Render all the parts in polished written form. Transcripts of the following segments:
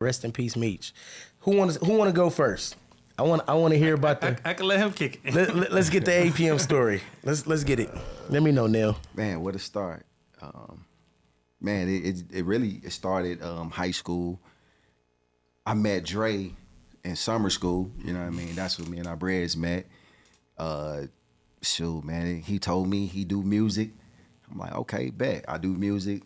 Rest in peace, Meech. Who want to go first? I want to hear about the. I can let him kick it. Let's get the APM story. Let's get it. Let me know, Neil. Man, where to start? Man, it really started high school. I met Dre in summer school. You know what I mean? That's when me and our Breds met. Shoot, man, he told me he do music. I'm like, okay, bet I do music.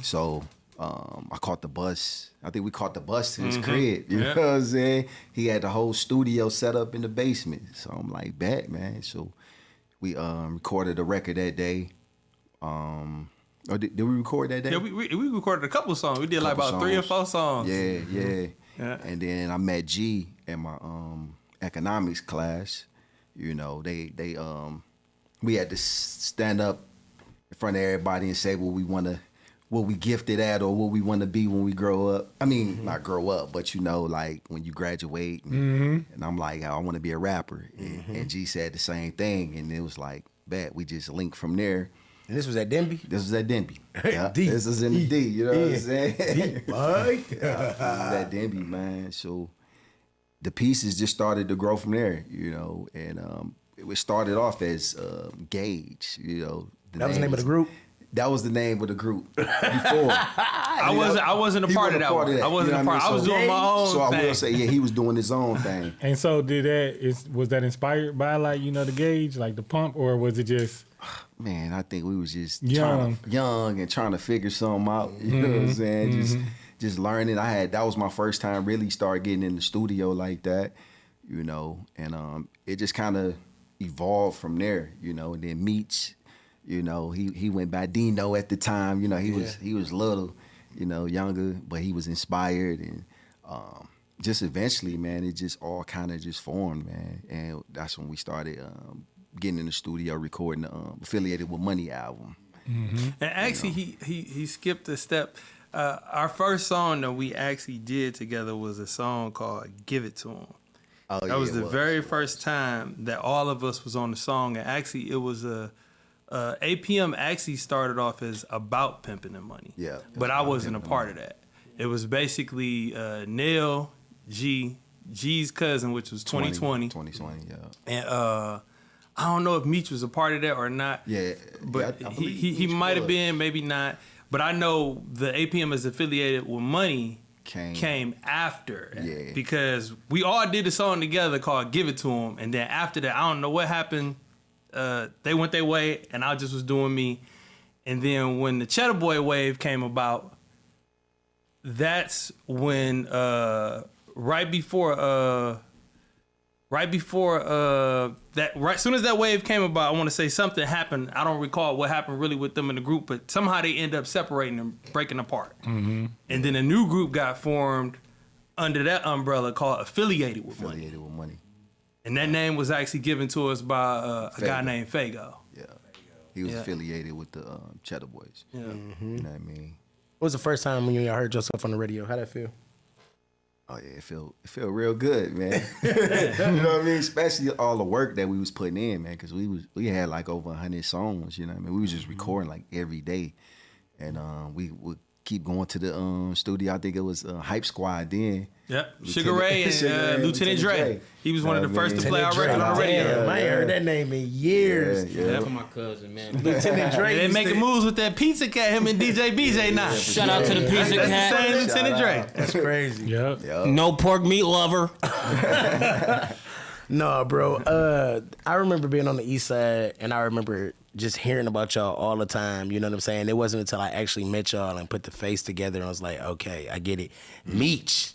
So I caught the bus. I think we caught the bus to his crib. You know what I'm saying? He had the whole studio set up in the basement. So I'm like, bet, man. So we recorded a record that day. Or did we record that day? Yeah, we recorded a couple of songs. We did like about 3 or 4 songs. Yeah. And then I met G in my economics class. You know, we had to stand up in front of everybody and say what we gifted at or what we want to be when we grow up. I mean, not grow up, but you know, like when you graduate. And I'm like, I want to be a rapper. And G said the same thing. And it was like, bet, we just linked from there. And this was at Denby? This was at Denby. Yeah, D. this was in the D, you know what I'm saying? Deep, This was at Denby, man. So the pieces just started to grow from there, you know, and it started off as Gauge, you know. That was the name of the group? That was the name of the group before. I wasn't a part of that one. I wasn't a part. I was doing my own thing. So I will say, yeah, he was doing his own thing. And so was that inspired by like, you know, the Gauge, like the pump, or was it just... Man, I think we was just young and trying to figure something out. You know what I'm saying? Just learning. That was my first time really start getting in the studio like that, you know, and it just kind of evolved from there, you know. And then Meech, you know, he went by Dino at the time. You know, he was little, you know, younger, but he was inspired, and just eventually, man, it just all kind of just formed, man. And that's when we started getting in the studio, recording the Affiliated with Money album. And actually, he skipped a step. Our first song that we actually did together was a song called "Give It to Him." That was the very first time that all of us was on the song. And actually, it was APM actually started off as about pimping and money. Yeah, but I wasn't a part of that. It was basically Neil, G's cousin, which was 2020. 2020, yeah. And I don't know if Meech was a part of that or not. Yeah, but he might have been, maybe not. But I know the APM is affiliated with Money came after. Yeah. Because we all did a song together called "Give It to Him," and then after that, I don't know what happened. They went their way, and I just was doing me. And then when the Cheddar Boy wave came about, that's when right as soon as that wave came about, I want to say something happened. I don't recall what happened really with them in the group, but somehow they end up separating and breaking apart. And then a new group got formed under that umbrella called Affiliated with Money. And that name was actually given to us by a guy named Fago. Yeah, he was affiliated with the Cheddar Boys. Yeah, you know what I mean. What was the first time when you heard yourself on the radio? How'd that feel? Oh yeah, it felt real good, man. You know what I mean? Especially all the work that we was putting in, man, because we had like over 100 songs. You know what I mean? We was just recording like every day, and we would keep going to the studio. I think it was Hype Squad then. Yep, Sugar Ray and Lieutenant Dre. He was one of the first to play our record on the radio. I ain't heard that name in years. Yeah. For my cousin, man. Lieutenant Dre. They making moves with that Pizza Cat, him and DJ BJ now. Shout out to the Pizza Cat. That's the same Lieutenant Dre. That's crazy. Yep. No pork meat lover. No, bro. I remember being on the east side, and I remember just hearing about y'all all the time. You know what I'm saying? It wasn't until I actually met y'all and put the face together and I was like, okay, I get it. Meech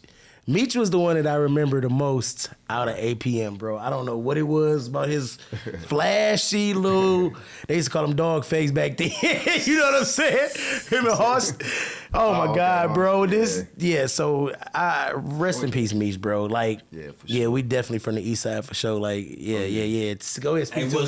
was the one that I remember the most out of APM, bro. I don't know what it was about his flashy little, they used to call him dog face back then. You know what I'm saying? Him and Hoss. Oh my God, bro. So rest in peace, Meech, bro. Like, yeah, for sure. We definitely from the east side for sure. Like, yeah. Go ahead, speak to us.